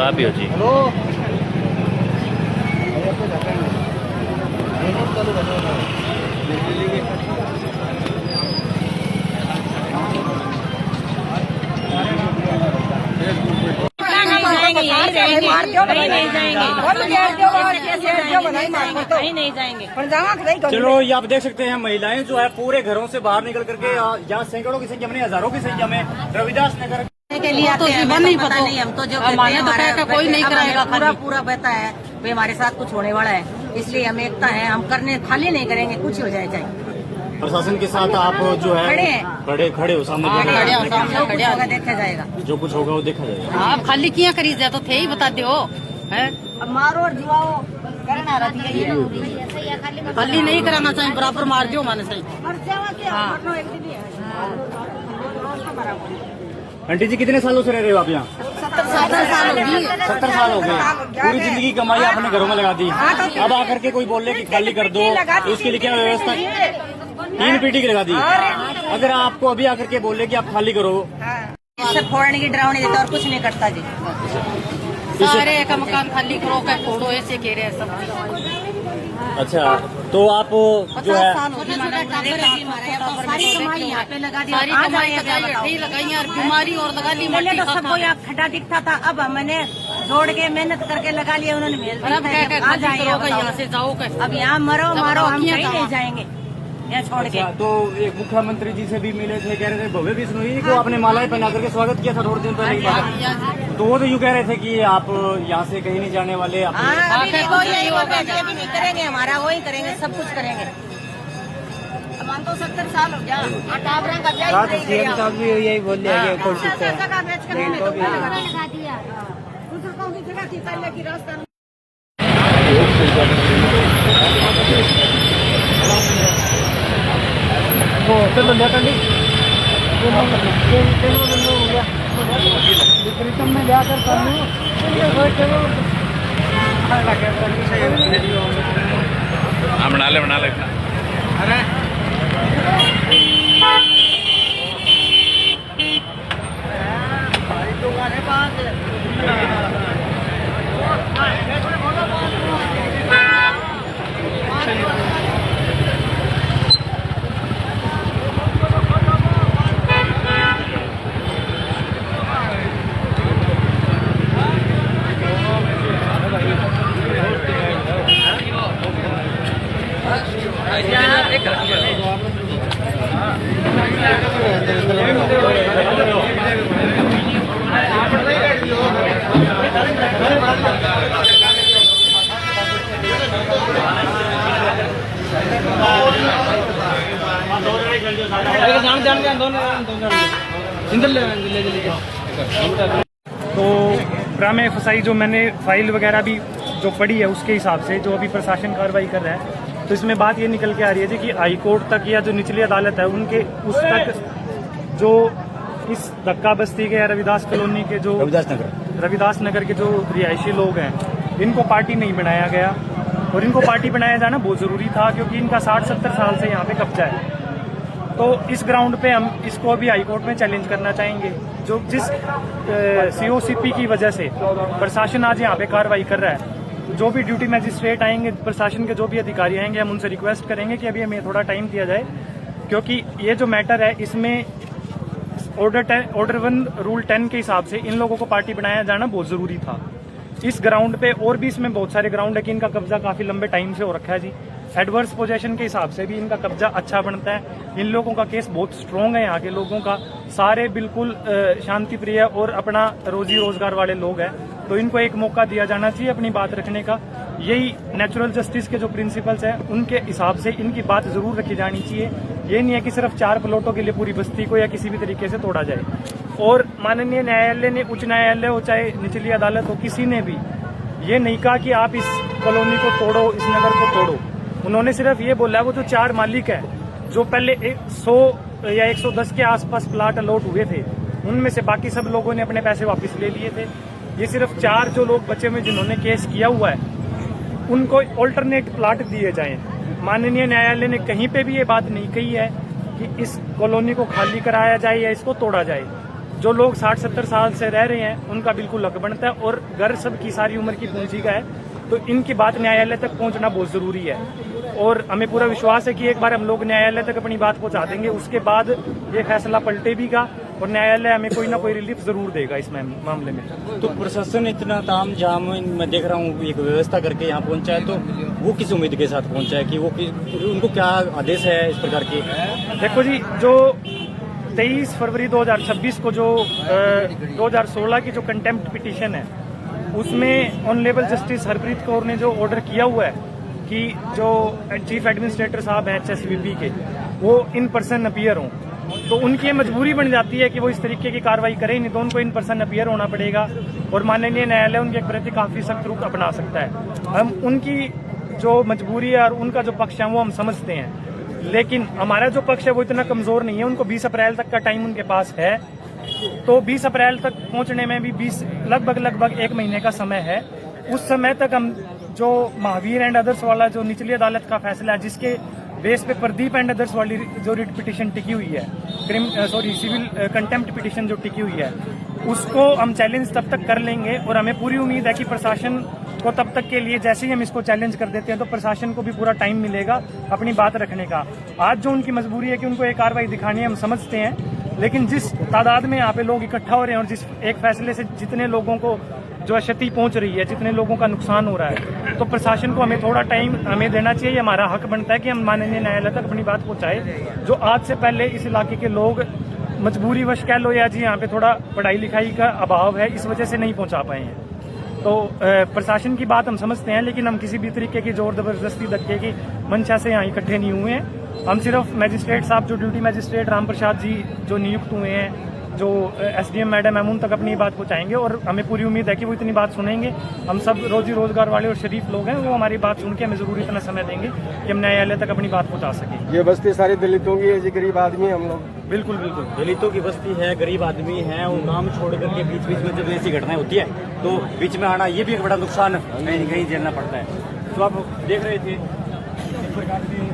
आप ही हो जी। नहीं जाएंगे। चलो ये आप देख सकते हैं महिलाएं जो है पूरे घरों से बाहर निकल करके यहाँ सैकड़ों की संख्या में हजारों की संख्या में रविदास नगर के लिए तो जीवन नहीं पता नहीं, हम तो जो हमारा कोई नहीं कराएगा, पूरा पता है भाई हमारे साथ कुछ होने वाला है, इसलिए हम एकता है, हम करने खाली नहीं करेंगे, कुछ हो जाए चाहे। प्रशासन के साथ आप जो है खड़े हो सामने देखा जाएगा, जो कुछ होगा वो देखा जाएगा। आप खाली क्या करी जाए तो थे ही बता दो, अब मारो और जुआओ करना रही है, खाली नहीं कराना चाहिए, बराबर मार दो माने चाहिए। आंटी जी कितने सालों से रह रहे हो आप यहाँ? 70 साल होगी। 70 साल हो गए। पूरी जिंदगी कमाई आपने घरों में लगा दी, अब आकर के कोई बोले कि खाली कर दो, उसके लिए क्या व्यवस्था? 3 पीटी की लगा दी। अगर आपको अभी आकर के बोले कि आप खाली करो, इससे फोड़ने की डरावनी देता और कुछ नहीं करता जी। सारे का मकान खाली करो, क्या फोड़ो, ऐसे कह रहे हैं सब। अच्छा तो आप जो है सारी कमाई यहाँ पे लगा दी, सारी कमाई लगाई और बीमारी और लगा ली। मैंने तो सबको यहाँ खड्डा दिखता था, अब मैंने जोड़ के मेहनत करके लगा लिया, उन्होंने यहाँ से जाओ, अब यहाँ मरो मारो, हम कहीं नहीं जाएंगे यहाँ छोड़ के। तो एक मुख्यमंत्री जी से भी मिले थे, कह रहे थे भव्य बिश्नोई को आपने मालाएं पहना करके स्वागत किया था थोड़े दिन पहले, तो वो तो यूँ कह रहे थे कि आप यहाँ से कहीं नहीं जाने वाले। अभी नहीं करेंगे, हमारा वही करेंगे, सब कुछ करेंगे। अब हम तो 70 साल हो गया, यही बोल चलो लेकर में जाकर बना ले अरे तो ड्रामे फसाई जो मैंने फाइल वगैरह भी जो पड़ी है उसके हिसाब से जो अभी प्रशासन कार्रवाई कर रहा है, तो इसमें बात ये निकल के आ रही है जी कि हाई कोर्ट तक या जो निचली अदालत है उनके उस तक जो इस धक्का बस्ती के या रविदास कॉलोनी के जो रविदास नगर के जो रिहायशी लोग हैं, इनको पार्टी नहीं बनाया गया, और इनको पार्टी बनाया जाना बहुत ज़रूरी था क्योंकि इनका 60-70 साल से यहाँ पे कब्जा है। तो इस ग्राउंड पे हम इसको अभी हाईकोर्ट में चैलेंज करना चाहेंगे, जो जिस सीओसीपी की वजह से प्रशासन आज यहाँ पे कार्रवाई कर रहा है। जो भी ड्यूटी मजिस्ट्रेट आएंगे, प्रशासन के जो भी अधिकारी आएंगे, हम उनसे रिक्वेस्ट करेंगे कि अभी हमें थोड़ा टाइम दिया जाए, क्योंकि ये जो मैटर है इसमें ऑर्डर 1 रूल 10 के हिसाब से इन लोगों को पार्टी बनाया जाना बहुत ज़रूरी था। इस ग्राउंड पे और भी इसमें बहुत सारे ग्राउंड है कि इनका कब्जा काफ़ी लंबे टाइम से हो रखा है जी। एडवर्स पोजेशन के हिसाब से भी इनका कब्जा अच्छा बनता है। इन लोगों का केस बहुत स्ट्रॉन्ग है, यहाँ के लोगों का सारे बिल्कुल शांति प्रिय और अपना रोजी रोजगार वाले लोग हैं, तो इनको एक मौका दिया जाना चाहिए अपनी बात रखने का। यही नेचुरल जस्टिस के जो प्रिंसिपल्स हैं उनके हिसाब से इनकी बात जरूर रखी जानी चाहिए। ये नहीं है कि सिर्फ 4 प्लॉटों के लिए पूरी बस्ती को या किसी भी तरीके से तोड़ा जाए। और माननीय न्यायालय ने, उच्च न्यायालय हो चाहे निचली अदालत हो, किसी ने भी ये नहीं कहा कि आप इस कॉलोनी को तोड़ो, इस नगर को तोड़ो। उन्होंने सिर्फ ये बोला वो जो 4 मालिक है जो पहले 100 या 110 के आसपास प्लाट अलॉट हुए थे, उनमें से बाकी सब लोगों ने अपने पैसे वापस ले लिए थे। ये सिर्फ 4 जो लोग बचे हुए जिन्होंने केस किया हुआ है उनको ऑल्टरनेट प्लाट दिए जाएं। माननीय न्यायालय ने कहीं पे भी ये बात नहीं कही है कि इस कॉलोनी को खाली कराया जाए या इसको तोड़ा जाए। जो लोग 60-70 साल से रह रहे हैं उनका बिल्कुल हक बनता है, और घर सबकी सारी उम्र की पूंजी का है, तो इनकी बात न्यायालय तक पहुंचना बहुत जरूरी है। और हमें पूरा विश्वास है कि एक बार हम लोग न्यायालय तक अपनी बात पहुंचा देंगे, उसके बाद ये फैसला पलटे भी का और न्यायालय हमें कोई ना कोई रिलीफ जरूर देगा इस मामले में। तो प्रशासन इतना ताम झाम मैं देख रहा हूँ एक व्यवस्था करके यहाँ पहुंचा है, तो वो किस उम्मीद के साथ पहुंचा है कि वो उनको क्या आदेश है इस प्रकार के? देखो जी, जो 23 फरवरी 2026 को जो 2016 की जो कंटेम्प्ट पिटीशन है, उसमें ऑनरेबल जस्टिस हरप्रीत कौर ने जो ऑर्डर किया हुआ है कि जो चीफ एडमिनिस्ट्रेटर साहब हैं HSVP के, वो इन पर्सन अपीयर हों, तो उनकी मजबूरी बन जाती है कि वो इस तरीके की कार्रवाई करें, नहीं तो उनको इन पर्सन अपीयर होना पड़ेगा और माननीय न्यायालय उनके प्रति काफी सख्त रुख अपना सकता है। हम उनकी जो मजबूरी है और उनका जो पक्ष है वो हम समझते हैं, लेकिन हमारा जो पक्ष है वो इतना कमजोर नहीं है। उनको 20 अप्रैल तक का टाइम उनके पास है, तो 20 अप्रैल तक पहुंचने में भी लगभग 1 महीने का समय है। उस समय तक हम जो महावीर एंड अदर्स वाला जो निचली अदालत का फैसला है, जिसके बेस पे प्रदीप एंड अदर्स वाली जो रिट पिटीशन टिकी हुई है, सिविल कंटेम्प्ट पिटीशन जो टिकी हुई है, उसको हम चैलेंज तब तक कर लेंगे। और हमें पूरी उम्मीद है कि प्रशासन को तब तक के लिए, जैसे ही हम इसको चैलेंज कर देते हैं, तो प्रशासन को भी पूरा टाइम मिलेगा अपनी बात रखने का। आज जो उनकी मजबूरी है कि उनको एक कार्रवाई दिखानी है, हम समझते हैं, लेकिन जिस तादाद में यहाँ पे लोग इकट्ठा हो रहे हैं और जिस एक फैसले से जितने लोगों को जो क्षति पहुंच रही है, जितने लोगों का नुकसान हो रहा है, तो प्रशासन को हमें थोड़ा टाइम हमें देना चाहिए। हमारा हक बनता है कि हम माननीय न्यायालय तक अपनी बात पहुंचाए। जो आज से पहले इस इलाके के लोग मजबूरीवश कह लो या जी यहाँ पे थोड़ा पढ़ाई लिखाई का अभाव है, इस वजह से नहीं पहुंचा पाए हैं, तो प्रशासन की बात हम समझते हैं, लेकिन हम किसी भी तरीके की जोर जबरदस्ती धक्के की मंशा से यहाँ इकट्ठे नहीं हुए हैं। हम सिर्फ मैजिस्ट्रेट साहब, जो ड्यूटी मैजिस्ट्रेट राम प्रसाद जी जो नियुक्त हुए हैं, जो SDM मैडम है, उन तक अपनी बात पहुंचाएंगे और हमें पूरी उम्मीद है कि वो इतनी बात सुनेंगे। हम सब रोजी रोजगार वाले और शरीफ लोग हैं, वो हमारी बात सुन के हमें जरूर इतना समय देंगे कि हम न्यायालय तक अपनी बात पहुंचा सकें। ये बस्ती सारी दलितों की है जी, गरीब आदमी हम लोग। बिल्कुल बिल्कुल दलितों की बस्ती है, गरीब आदमी है, वो काम छोड़ करके बीच में जब ऐसी घटनाएं होती है तो बीच में आना, ये भी एक बड़ा नुकसान कहीं कहीं झेलना पड़ता है। तो आप देख रहे थे इस प्रकार से